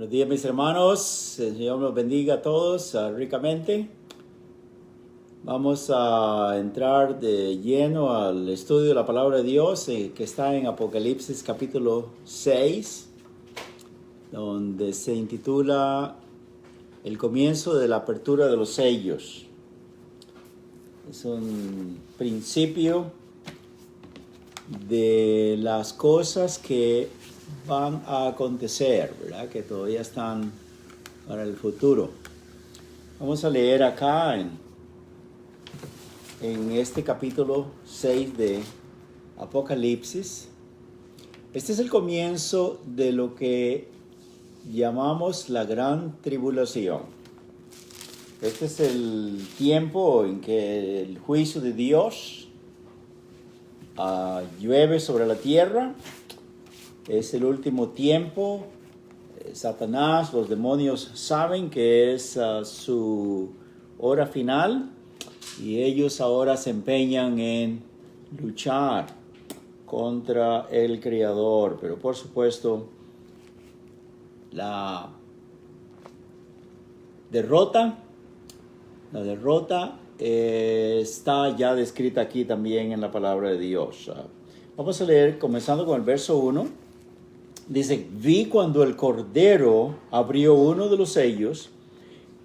Buenos días, mis hermanos. El Señor nos bendiga a todos ricamente. Vamos a entrar de lleno al estudio de la palabra de Dios que está en Apocalipsis capítulo 6, donde se intitula El comienzo de la apertura de los sellos. Es un principio de las cosas que van a acontecer, ¿verdad? Que todavía están para el futuro. Vamos a leer acá en este capítulo 6 de Apocalipsis. Este es el comienzo de lo que llamamos la gran tribulación. Este es el tiempo en que el juicio de Dios llueve sobre la tierra. Es el último tiempo. Satanás, los demonios saben que es su hora final y ellos ahora se empeñan en luchar contra el Creador. Pero por supuesto, la derrota está ya descrita aquí también en la palabra de Dios. Vamos a leer comenzando con el verso 1. Dice: vi cuando el Cordero abrió uno de los sellos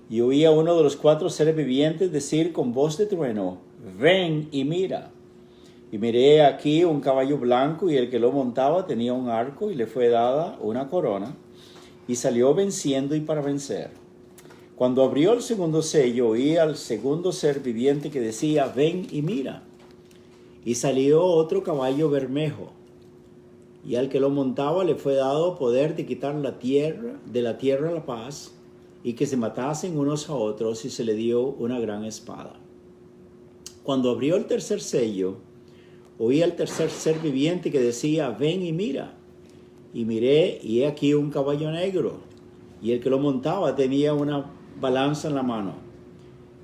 y oí a uno de los 4 seres vivientes decir con voz de trueno: ven y mira. Y miré aquí un caballo blanco, y el que lo montaba tenía un arco, y le fue dada una corona, y salió venciendo y para vencer. Cuando abrió el segundo sello, oí al segundo ser viviente que decía: ven y mira. Y salió otro caballo bermejo, y al que lo montaba le fue dado poder de quitar de la tierra la paz, y que se matasen unos a otros, y se le dio una gran espada. Cuando abrió el tercer sello, oí al tercer ser viviente que decía: ven y mira. Y miré, y he aquí un caballo negro, y el que lo montaba tenía una balanza en la mano.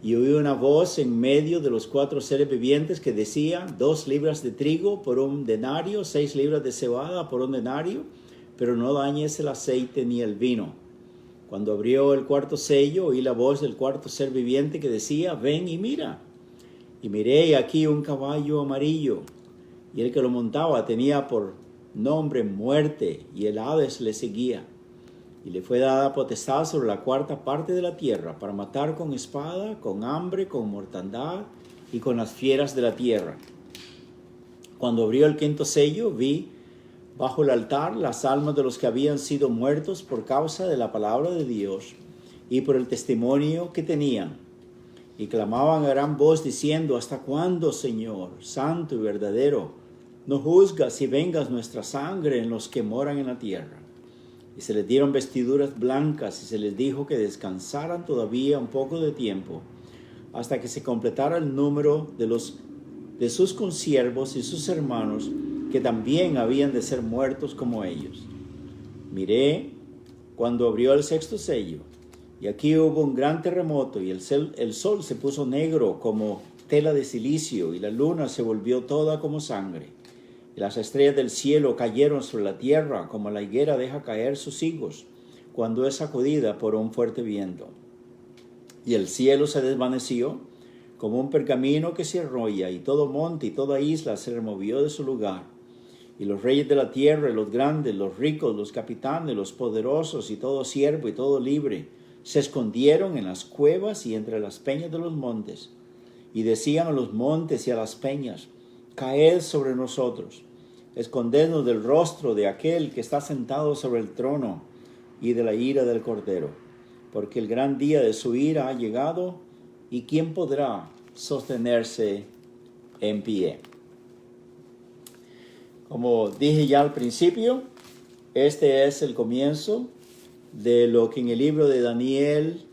Y oí una voz en medio de los 4 seres vivientes que decía: 2 libras de trigo por un denario, 6 libras de cebada por un denario, pero no dañes el aceite ni el vino. Cuando abrió el cuarto sello, oí la voz del cuarto ser viviente que decía: ven y mira. Y miré, y aquí un caballo amarillo, y el que lo montaba tenía por nombre Muerte, y el Hades le seguía. Y le fue dada potestad sobre la 4ª parte de la tierra, para matar con espada, con hambre, con mortandad y con las fieras de la tierra. Cuando abrió el 5º sello, vi bajo el altar las almas de los que habían sido muertos por causa de la palabra de Dios y por el testimonio que tenían. Y clamaban a gran voz diciendo: ¿hasta cuándo, Señor, santo y verdadero, no juzgas y vengas nuestra sangre en los que moran en la tierra? Y se les dieron vestiduras blancas, y se les dijo que descansaran todavía un poco de tiempo, hasta que se completara el número de sus consiervos y sus hermanos, que también habían de ser muertos como ellos. Miré cuando abrió el 6º sello, y aquí hubo un gran terremoto, y el sol se puso negro como tela de silicio, y la luna se volvió toda como sangre. Y las estrellas del cielo cayeron sobre la tierra, como la higuera deja caer sus higos cuando es sacudida por un fuerte viento. Y el cielo se desvaneció como un pergamino que se enrolla, y todo monte y toda isla se removió de su lugar. Y los reyes de la tierra, y los grandes, los ricos, los capitanes, los poderosos, y todo siervo y todo libre, se escondieron en las cuevas y entre las peñas de los montes. Y decían a los montes y a las peñas: caed sobre nosotros, escondednos del rostro de aquel que está sentado sobre el trono y de la ira del Cordero, porque el gran día de su ira ha llegado, y ¿quién podrá sostenerse en pie? Como dije ya al principio, este es el comienzo de lo que en el libro de Daniel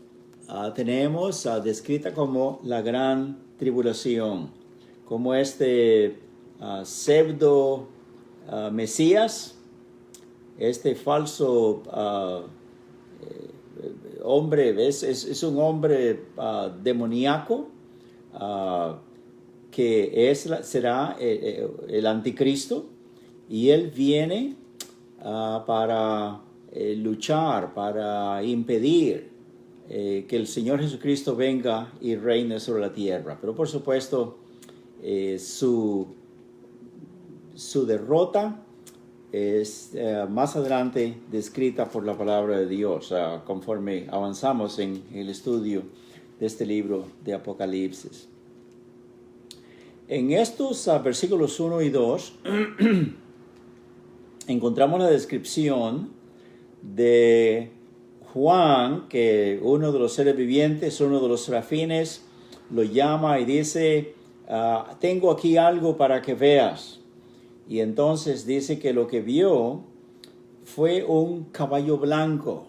tenemos descrita como la gran tribulación, como este pseudo Mesías, este falso hombre, es un hombre demoníaco, que será el anticristo, y él viene para luchar, para impedir que el Señor Jesucristo venga y reine sobre la tierra. Pero por supuesto, su derrota es más adelante descrita por la palabra de Dios, conforme avanzamos en el estudio de este libro de Apocalipsis. En estos versículos 1 y 2 encontramos la descripción de Juan, que uno de los seres vivientes, uno de los serafines, lo llama y dice, tengo aquí algo para que veas. Y entonces dice que lo que vio fue un caballo blanco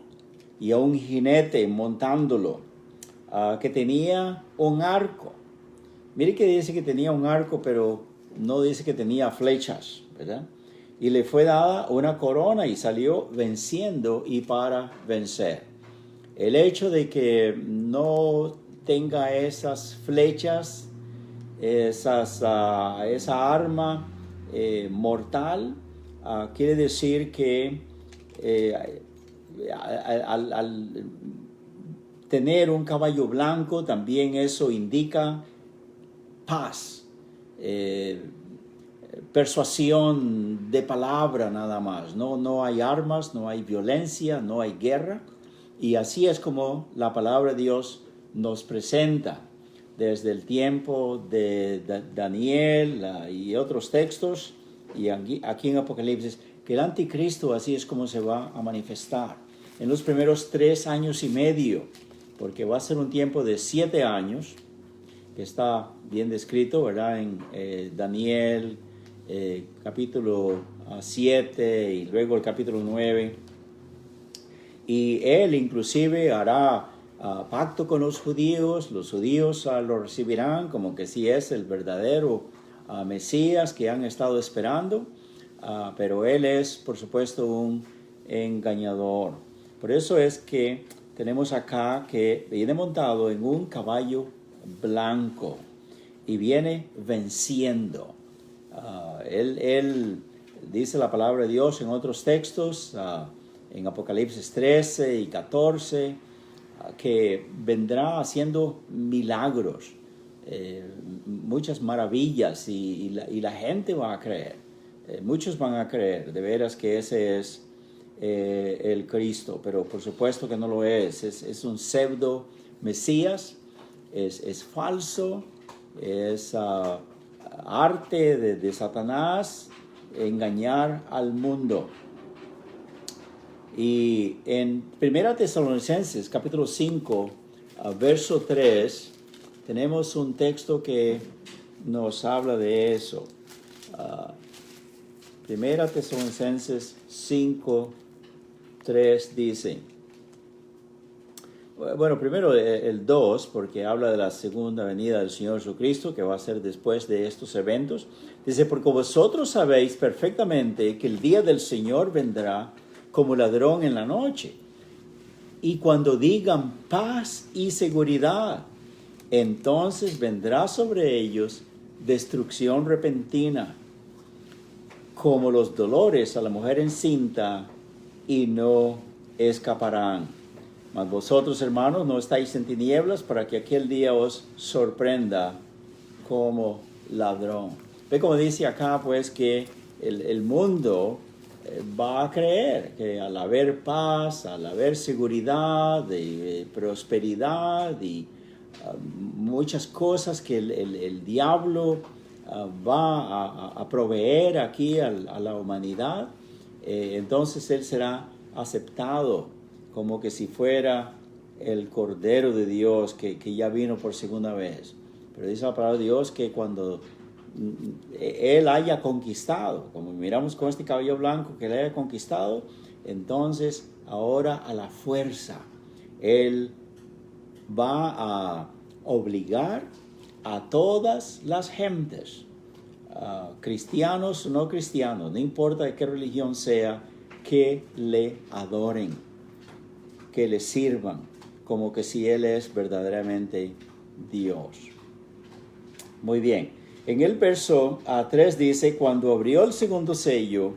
y a un jinete montándolo, que tenía un arco. Mire que dice que tenía un arco, pero no dice que tenía flechas, ¿verdad? Y le fue dada una corona y salió venciendo y para vencer. El hecho de que no tenga esas flechas, esa arma mortal, quiere decir que al tener un caballo blanco también eso indica paz, persuasión de palabra nada más. No hay armas, no hay violencia, no hay guerra. Y así es como la palabra de Dios nos presenta desde el tiempo de Daniel y otros textos, y aquí en Apocalipsis, que el anticristo así es como se va a manifestar en los primeros 3 años y medio, porque va a ser un tiempo de 7 años, que está bien descrito, ¿verdad? En Daniel, capítulo 7 y luego el capítulo 9. Y él inclusive hará pacto con los judíos lo recibirán como que sí es el verdadero Mesías que han estado esperando, pero él es, por supuesto, un engañador. Por eso es que tenemos acá que viene montado en un caballo blanco y viene venciendo. Él dice la palabra de Dios en otros textos, en Apocalipsis 13 y 14, que vendrá haciendo milagros, muchas maravillas, y la gente va a creer. Muchos van a creer de veras que ese es el Cristo, pero por supuesto que no lo es. Es un pseudo Mesías, es falso, es arte de Satanás engañar al mundo. Y en 1 Tesalonicenses capítulo 5, verso 3, tenemos un texto que nos habla de eso. 1 Tesalonicenses 5, 3 dice, bueno, primero el 2, porque habla de la segunda venida del Señor Jesucristo, que va a ser después de estos eventos. Dice, porque vosotros sabéis perfectamente que el día del Señor vendrá como ladrón en la noche. Y cuando digan paz y seguridad, entonces vendrá sobre ellos destrucción repentina, como los dolores a la mujer encinta, y no escaparán. Mas vosotros, hermanos, no estáis en tinieblas para que aquel día os sorprenda como ladrón. Ve como dice acá, pues, que el mundo va a creer que al haber paz, al haber seguridad, prosperidad y muchas cosas que el diablo va a proveer aquí a la humanidad, entonces él será aceptado como que si fuera el Cordero de Dios que ya vino por segunda vez. Pero dice la palabra de Dios que cuando él haya conquistado, como miramos con este caballo blanco, que él haya conquistado, entonces ahora a la fuerza él va a obligar a todas las gentes, cristianos o no cristianos, no importa de qué religión sea, que le adoren, que le sirvan, como que si él es verdaderamente Dios. Muy bien. En el verso 3 dice, cuando abrió el segundo sello,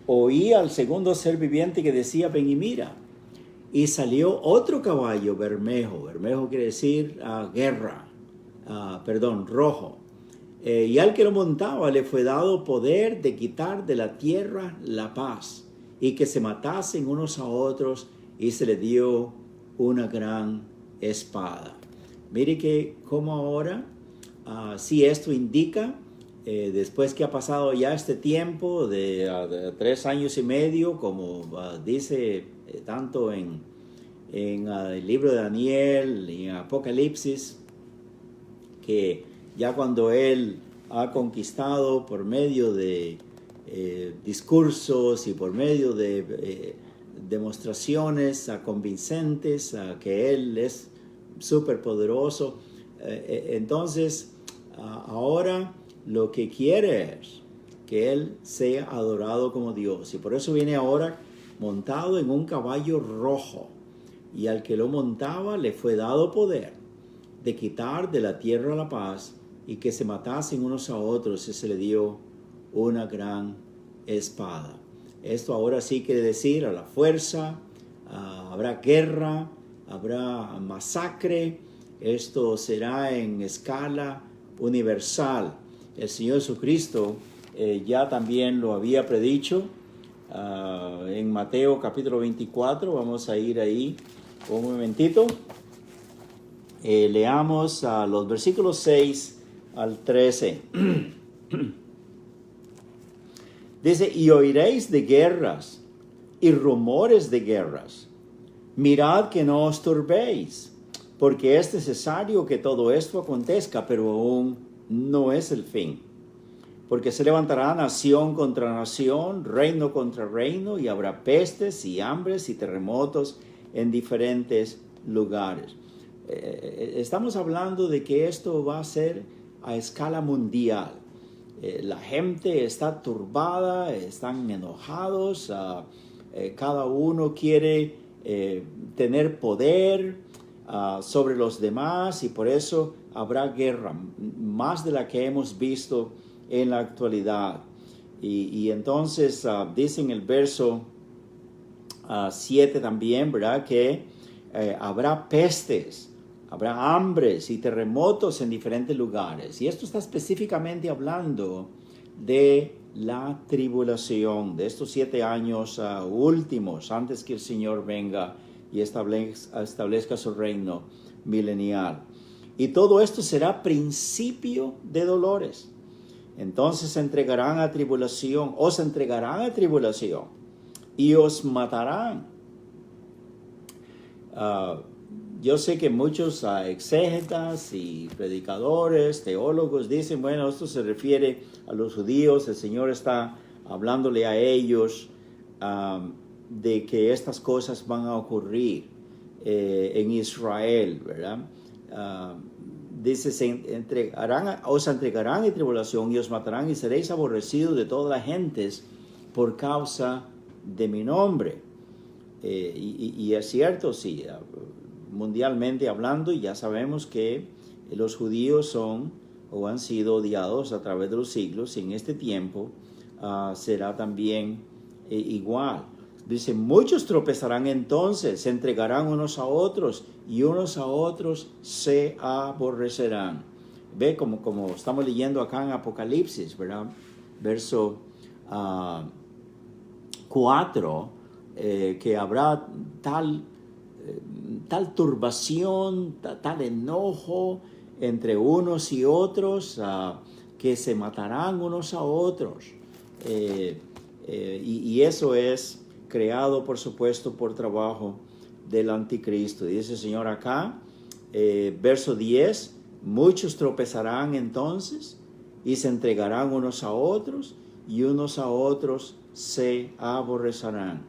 oí al segundo ser viviente que decía, ven y mira. Y salió otro caballo bermejo. Bermejo quiere decir guerra. Rojo. Y al que lo montaba le fue dado poder de quitar de la tierra la paz y que se matasen unos a otros, y se le dio una gran espada. Mire que como ahora, si esto indica, después que ha pasado ya este tiempo de 3 años y medio, como dice tanto en el libro de Daniel y en Apocalipsis, que ya cuando él ha conquistado por medio de discursos y por medio de demostraciones convincentes que él es súper poderoso, entonces ahora lo que quiere es que él sea adorado como Dios, y por eso viene ahora montado en un caballo rojo, y al que lo montaba le fue dado poder de quitar de la tierra la paz y que se matasen unos a otros, y se le dio una gran espada. Esto ahora sí quiere decir a la fuerza, habrá guerra, habrá masacre. Esto será en escala universal. El Señor Jesucristo ya también lo había predicho en Mateo capítulo 24. Vamos a ir ahí un momentito. Leamos los versículos 6 al 13. Dice, y oiréis de guerras y rumores de guerras. Mirad que no os turbéis, porque es necesario que todo esto acontezca, pero aún no es el fin. Porque se levantará nación contra nación, reino contra reino, y habrá pestes y hambres y terremotos en diferentes lugares. Estamos hablando de que esto va a ser a escala mundial. La gente está turbada, están enojados, cada uno quiere tener poder sobre los demás, y por eso habrá guerra, más de la que hemos visto en la actualidad. Y entonces dice en el verso 7 también, ¿verdad?, que habrá pestes, habrá hambres y terremotos en diferentes lugares. Y esto está específicamente hablando de la tribulación, de estos 7 años últimos, antes que el Señor venga y establezca su reino milenial. Y todo esto será principio de dolores. Entonces os entregarán a tribulación, y os matarán. Yo sé que muchos exégetas y predicadores, teólogos dicen, bueno, esto se refiere a los judíos, el Señor está hablándole a ellos de que estas cosas van a ocurrir en Israel, ¿verdad? Dice, os entregarán en tribulación y os matarán, y seréis aborrecidos de todas las gentes por causa de mi nombre. Y es cierto, sí, mundialmente hablando, y ya sabemos que los judíos son o han sido odiados a través de los siglos, y en este tiempo será también igual. Dice, muchos tropezarán entonces, se entregarán unos a otros, y unos a otros se aborrecerán. Ve como estamos leyendo acá en Apocalipsis, ¿verdad? Verso 4, que habrá tal turbación, tal enojo entre unos y otros, que se matarán unos a otros. Y eso es creado, por supuesto, por trabajo del anticristo. Dice el Señor acá, verso 10, muchos tropezarán entonces y se entregarán unos a otros, y unos a otros se aborrecerán.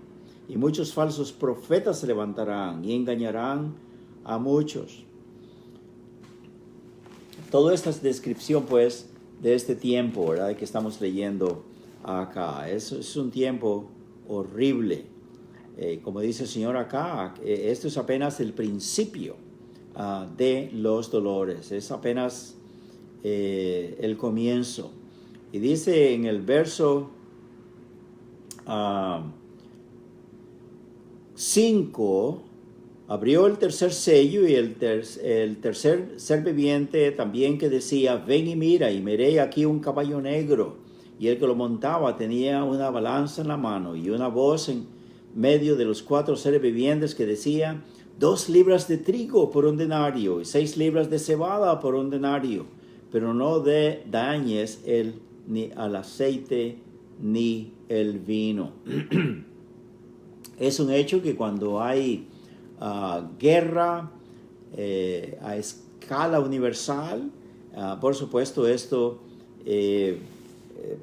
Y muchos falsos profetas se levantarán y engañarán a muchos. Toda esta descripción, pues, de este tiempo, ¿verdad?, que estamos leyendo acá. Es un tiempo horrible. Como dice el Señor acá, esto es apenas el principio de los dolores. Es apenas el comienzo. Y dice en el verso Ah, 5, abrió el tercer sello y el tercer ser viviente también que decía, ven y mira, y miré aquí un caballo negro, y el que lo montaba tenía una balanza en la mano y una voz en medio de los 4 seres vivientes que decía, 2 libras de trigo por un denario y 6 libras de cebada por un denario, pero no dañes ni al aceite ni el vino. Es un hecho que cuando hay guerra a escala universal, por supuesto esto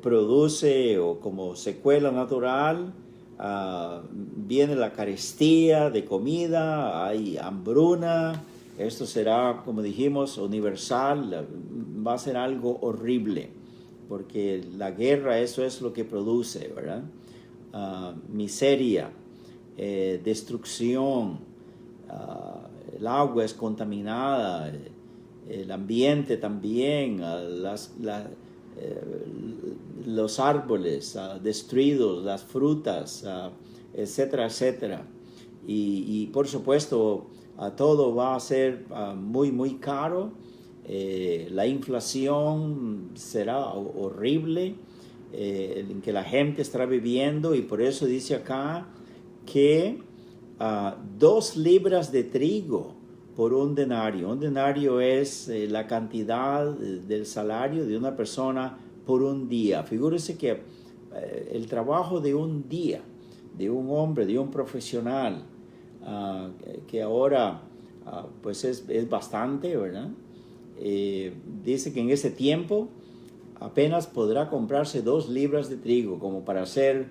produce o como secuela natural, viene la carestía de comida, hay hambruna, esto será, como dijimos, universal, va a ser algo horrible, porque la guerra eso es lo que produce, ¿verdad? Miseria, destrucción, el agua es contaminada, el ambiente también, los árboles destruidos, las frutas, etcétera, etcétera. Y por supuesto, todo va a ser muy, muy caro. La inflación será horrible en que la gente estará viviendo, y por eso dice acá que 2 libras de trigo por un denario. Un denario es la cantidad del salario de una persona por un día. Figúrese que el trabajo de un día, de un hombre, de un profesional, que ahora pues es bastante, ¿verdad? Dice que en ese tiempo apenas podrá comprarse 2 libras de trigo como para hacer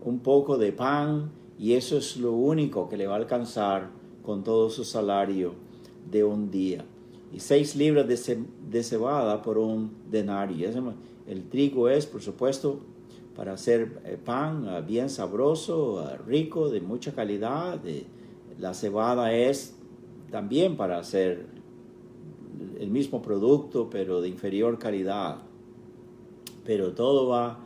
un poco de pan, y eso es lo único que le va a alcanzar con todo su salario de un día. Y 6 libras de cebada por un denario. El trigo es, por supuesto, para hacer pan bien sabroso, rico, de mucha calidad. La cebada es también para hacer el mismo producto, pero de inferior calidad. Pero todo va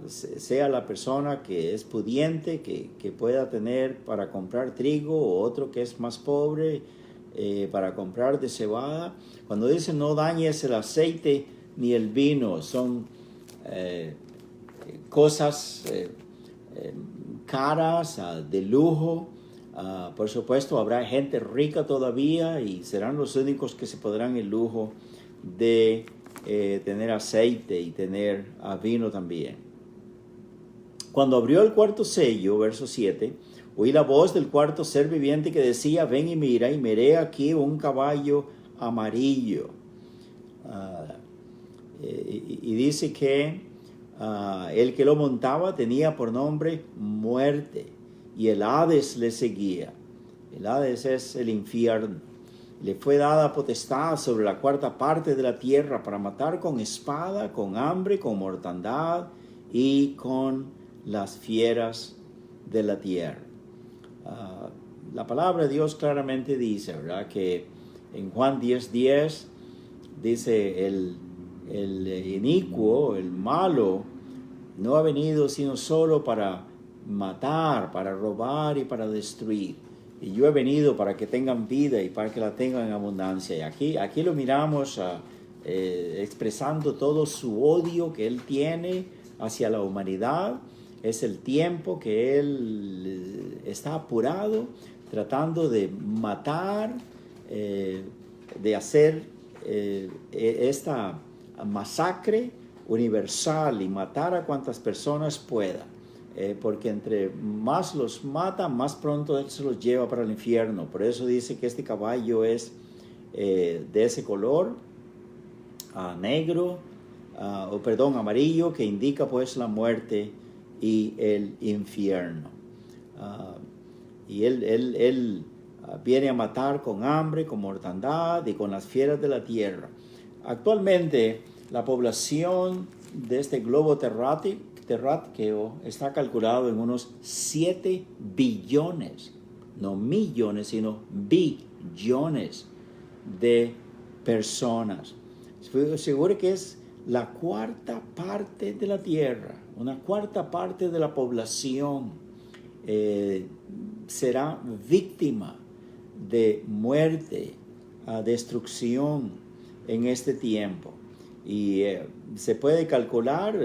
sea la persona que es pudiente, que pueda tener para comprar trigo, o otro que es más pobre para comprar de cebada. Cuando dice no dañes el aceite ni el vino, son cosas caras, de lujo. Por supuesto habrá gente rica todavía y serán los únicos que se podrán el lujo de tener aceite y tener vino también. Cuando abrió el cuarto sello, verso 7, oí la voz del cuarto ser viviente que decía, ven y mira, y miré aquí un caballo amarillo. Y dice que el que lo montaba tenía por nombre Muerte, y el Hades le seguía. El Hades es el infierno. Le fue dada potestad sobre la 4ª parte de la tierra para matar con espada, con hambre, con mortandad y con las fieras de la tierra. La palabra de Dios claramente dice, ¿verdad?, que en Juan 10:10 dice el inicuo, el malo, no ha venido sino solo para matar, para robar y para destruir. Y yo he venido para que tengan vida y para que la tengan en abundancia. Y aquí lo miramos expresando todo su odio que él tiene hacia la humanidad. Es el tiempo que él está apurado, tratando de matar, de hacer esta masacre universal y matar a cuantas personas pueda. Porque entre más los mata, más pronto él se los lleva para el infierno. Por eso dice que este caballo es de ese color, negro, amarillo, que indica pues la muerte y el infierno. Y él viene a matar con hambre, con mortandad y con las fieras de la tierra. Actualmente la población de este globo terráqueo está calculado en unos 7 billones, no millones, sino billones de personas. Seguro que es la 4ª parte de la tierra. una cuarta parte de la población será víctima de muerte, destrucción en este tiempo. Y se puede calcular,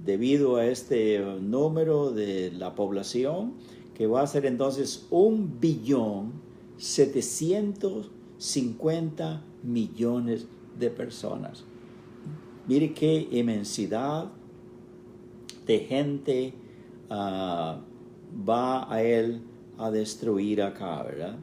debido a este número de la población, que va a ser entonces 1.750.000.000 de personas. Mire qué inmensidad de gente va a él a destruir acá, ¿verdad?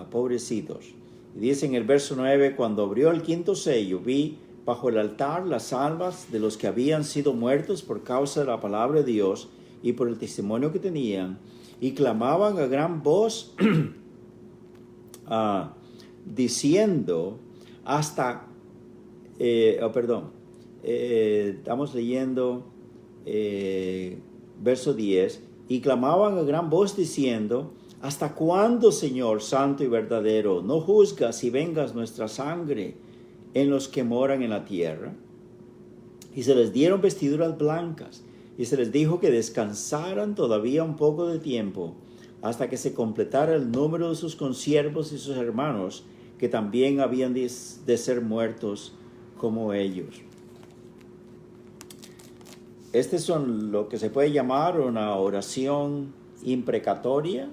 Pobrecitos. Y dice en el verso 9, cuando abrió el quinto sello, vi bajo el altar las almas de los que habían sido muertos por causa de la palabra de Dios y por el testimonio que tenían, y clamaban a gran voz, diciendo, estamos leyendo verso 10, y clamaban a gran voz diciendo, ¿hasta cuándo, Señor santo y verdadero, no juzgas y vengas nuestra sangre en los que moran en la tierra? Y se les dieron vestiduras blancas, y se les dijo que descansaran todavía un poco de tiempo, hasta que se completara el número de sus consiervos y sus hermanos, que también habían de ser muertos como ellos. Este son lo que se puede llamar una oración imprecatoria,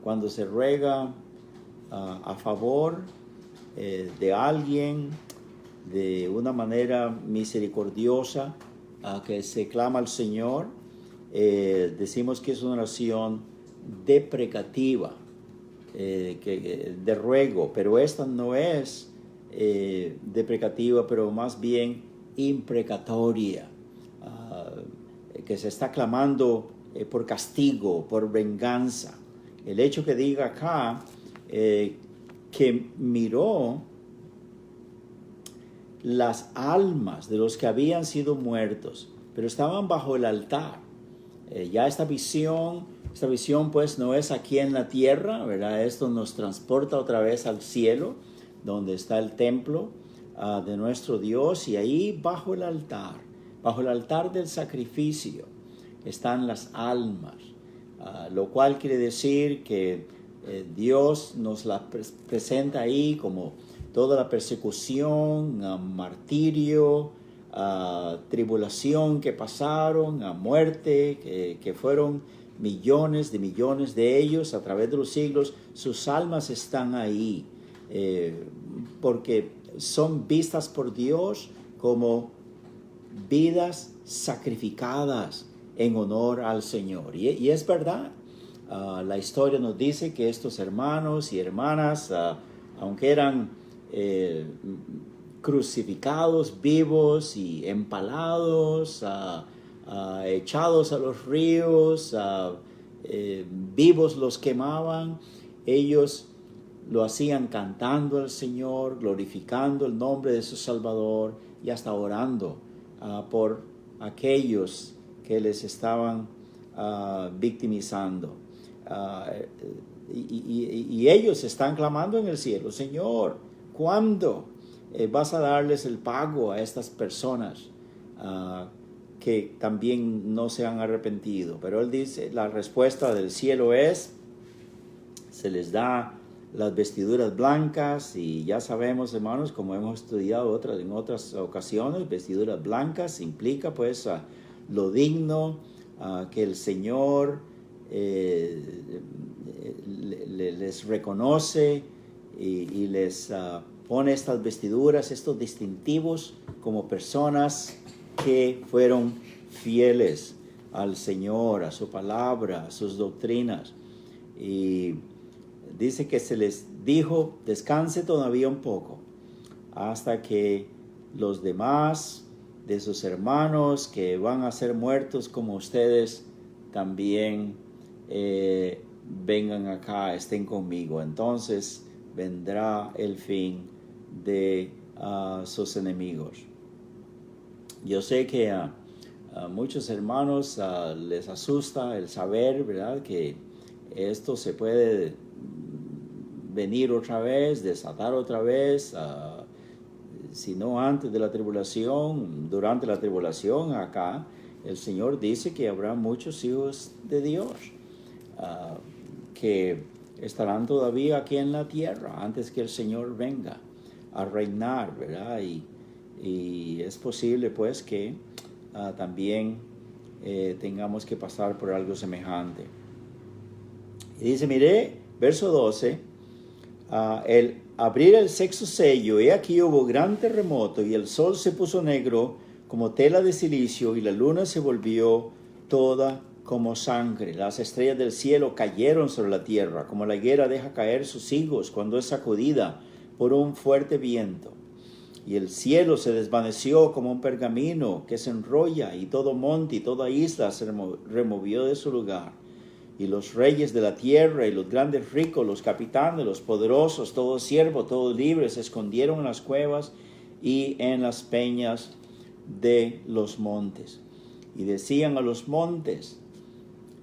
cuando se ruega a favor de alguien de una manera misericordiosa, que se clama al Señor. Decimos que es una oración deprecativa, de ruego, pero esta no es deprecativa, pero más bien imprecatoria, que se está clamando por castigo, por venganza. El hecho que diga acá que miró las almas de los que habían sido muertos, pero estaban bajo el altar. Ya esta visión pues no es aquí en la tierra, ¿verdad? Esto nos transporta otra vez al cielo, donde está el templo de nuestro Dios, y ahí bajo el altar del sacrificio, están las almas, lo cual quiere decir que Dios nos la presenta ahí como toda la persecución, martirio, tribulación que pasaron, muerte, que fueron millones de ellos a través de los siglos. Sus almas están ahí porque son vistas por Dios como vidas sacrificadas en honor al Señor. Y es verdad, la historia nos dice que estos hermanos y hermanas, aunque eran crucificados vivos y empalados, echados a los ríos, vivos los quemaban, ellos lo hacían cantando al Señor, glorificando el nombre de su Salvador y hasta orando por aquellos que les estaban victimizando. Y ellos están clamando en el cielo: Señor, ¿cuándo vas a darles el pago a estas personas que también no se han arrepentido? Pero él dice, la respuesta del cielo es, se les da las vestiduras blancas, y ya sabemos, hermanos, como hemos estudiado en otras ocasiones, vestiduras blancas implica pues lo digno que el Señor les reconoce y les pone estas vestiduras, estos distintivos, como personas que fueron fieles al Señor, a su palabra, a sus doctrinas. Y dice que se les dijo, descanse todavía un poco, hasta que los demás de sus hermanos que van a ser muertos como ustedes también vengan acá, estén conmigo. Entonces vendrá el fin de sus enemigos. Yo sé que a muchos hermanos les asusta el saber, ¿verdad?, que esto se puede venir otra vez, desatar otra vez. si no antes de la tribulación, durante la tribulación acá, el Señor dice que habrá muchos hijos de Dios que estarán todavía aquí en la tierra antes que el Señor venga a reinar, ¿verdad? Y es posible pues que también tengamos que pasar por algo semejante. Y dice, mire, verso 12, el abrir el sexto sello, y aquí hubo gran terremoto, y el sol se puso negro como tela de silicio, y la luna se volvió toda como sangre. Las estrellas del cielo cayeron sobre la tierra, como la higuera deja caer sus higos cuando es sacudida por un fuerte viento. Y el cielo se desvaneció como un pergamino que se enrolla, y todo monte y toda isla se removió de su lugar. Y los reyes de la tierra y los grandes ricos, los capitanes, los poderosos, todos siervos, todos libres, se escondieron en las cuevas y en las peñas de los montes. Y decían a los montes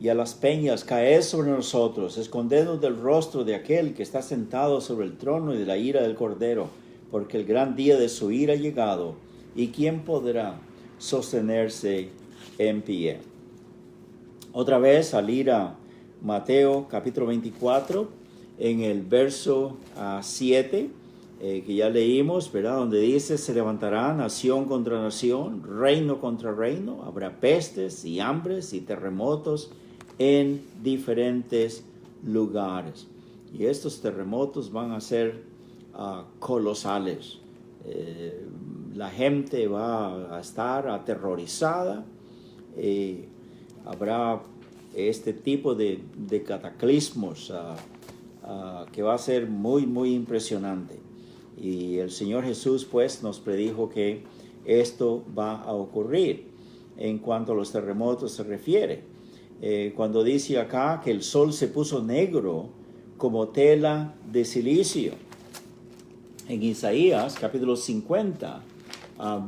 y a las peñas, caed sobre nosotros, escondednos del rostro de aquel que está sentado sobre el trono y de la ira del Cordero, porque el gran día de su ira ha llegado, y ¿quién podrá sostenerse en pie? Otra vez al ir a Mateo capítulo 24, en el verso 7, que ya leímos, ¿verdad? Donde dice, se levantará nación contra nación, reino contra reino, habrá pestes y hambres y terremotos en diferentes lugares. Y estos terremotos van a ser colosales. La gente va a estar aterrorizada. Habrá este tipo de cataclismos que va a ser muy, muy impresionante. Y el Señor Jesús pues nos predijo que esto va a ocurrir en cuanto a los terremotos se refiere. Cuando dice acá que el sol se puso negro como tela de silicio. En Isaías capítulo 50,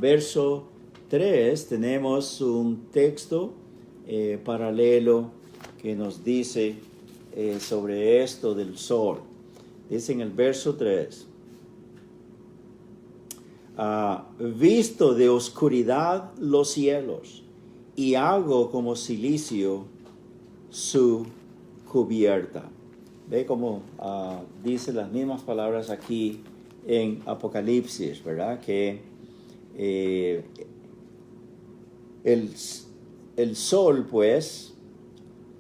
verso 3, tenemos un texto paralelo que nos dice sobre esto del sol. Dice en el verso 3, visto de oscuridad los cielos, y hago como silicio su cubierta. Ve como dice las mismas palabras aquí en Apocalipsis, ¿verdad? Que el sol, pues,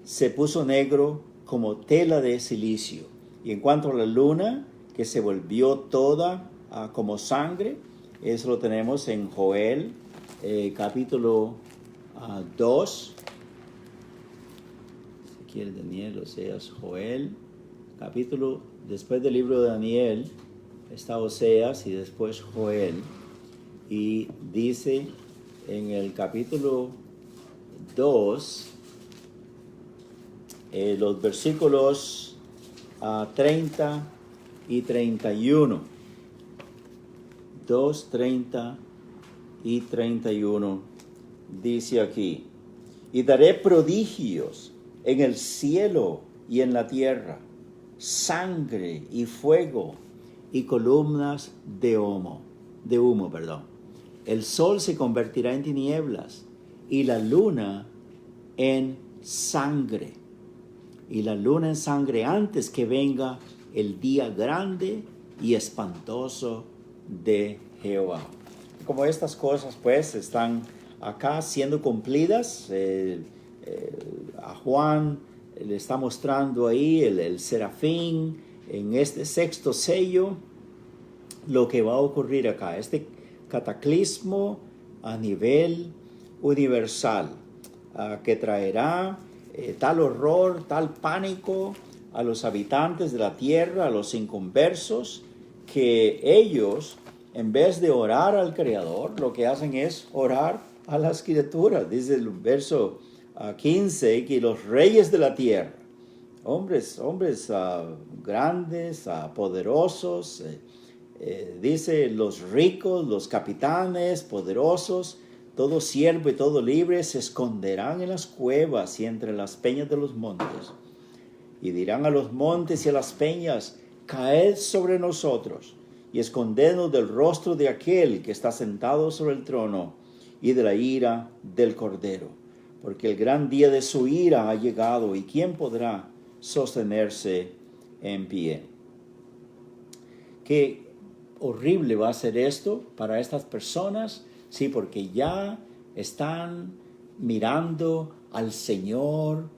se puso negro como tela de silicio. Y en cuanto a la luna, que se volvió toda como sangre, eso lo tenemos en Joel, capítulo 2. Si quiere Daniel, Oseas, Joel, capítulo, después del libro de Daniel, está Oseas y después Joel. Y dice en el capítulo 2, los versículos 30 y 31. 2, 30 y 31 dice aquí: y daré prodigios en el cielo y en la tierra, sangre y fuego y columnas de humo. El sol se convertirá en tinieblas y la luna en sangre. Y la luna en sangre antes que venga el día grande y espantoso de Jehová. Como estas cosas pues están acá siendo cumplidas, a Juan le está mostrando ahí el serafín en este sexto sello lo que va a ocurrir acá, este cataclismo a nivel universal, que traerá tal horror, tal pánico a los habitantes de la tierra, a los inconversos, que ellos, en vez de orar al Creador, lo que hacen es orar a las criaturas. Dice el verso 15, que los reyes de la tierra, hombres grandes, poderosos, dice los ricos, los capitanes, poderosos, todo siervo y todo libre, se esconderán en las cuevas y entre las peñas de los montes. Y dirán a los montes y a las peñas: caed sobre nosotros, y escondernos del rostro de aquel que está sentado sobre el trono y de la ira del Cordero. Porque el gran día de su ira ha llegado, y ¿quién podrá sostenerse en pie? Qué horrible va a ser esto para estas personas, sí, porque ya están mirando al Señor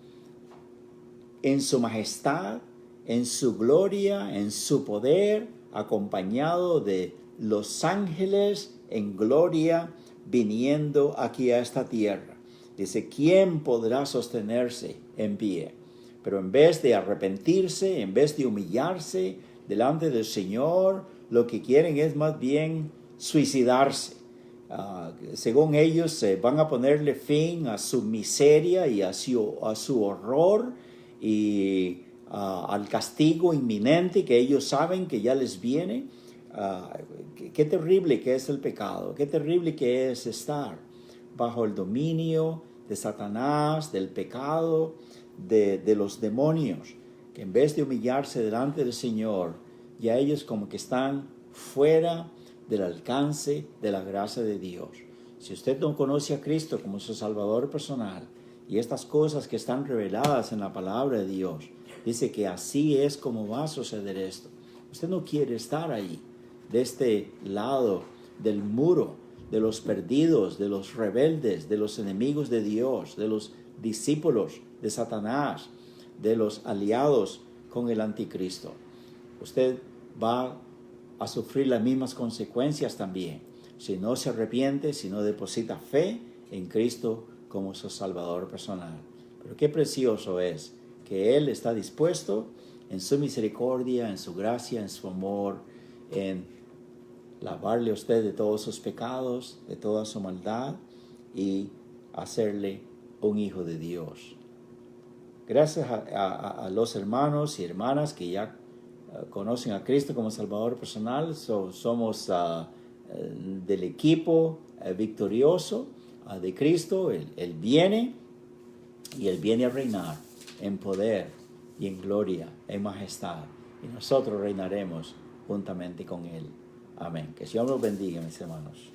en su majestad, en su gloria, en su poder, acompañado de los ángeles en gloria, viniendo aquí a esta tierra. Dice, ¿quién podrá sostenerse en pie? Pero en vez de arrepentirse, en vez de humillarse delante del Señor, lo que quieren es más bien suicidarse. Según ellos, van a ponerle fin a su miseria y a su horror y al castigo inminente que ellos saben que ya les viene. Qué terrible que es el pecado, qué terrible que es estar bajo el dominio de Satanás, del pecado, de los demonios, que en vez de humillarse delante del Señor, ya ellos como que están fuera del alcance de la gracia de Dios. Si usted no conoce a Cristo como su Salvador personal, y estas cosas que están reveladas en la palabra de Dios, dice que así es como va a suceder esto. Usted no quiere estar ahí, de este lado del muro, de los perdidos, de los rebeldes, de los enemigos de Dios, de los discípulos de Satanás, de los aliados con el anticristo. Usted va a sufrir las mismas consecuencias también, si no se arrepiente, si no deposita fe en Cristo como su Salvador personal. Pero qué precioso es que Él está dispuesto en su misericordia, en su gracia, en su amor, en lavarle a usted de todos sus pecados, de toda su maldad y hacerle un hijo de Dios. Gracias a los hermanos y hermanas que ya conocen a Cristo como Salvador personal, somos del equipo victorioso de Cristo. Él viene y Él viene a reinar en poder y en gloria, en majestad, y nosotros reinaremos juntamente con Él. Amén. Que el Señor los bendiga, mis hermanos.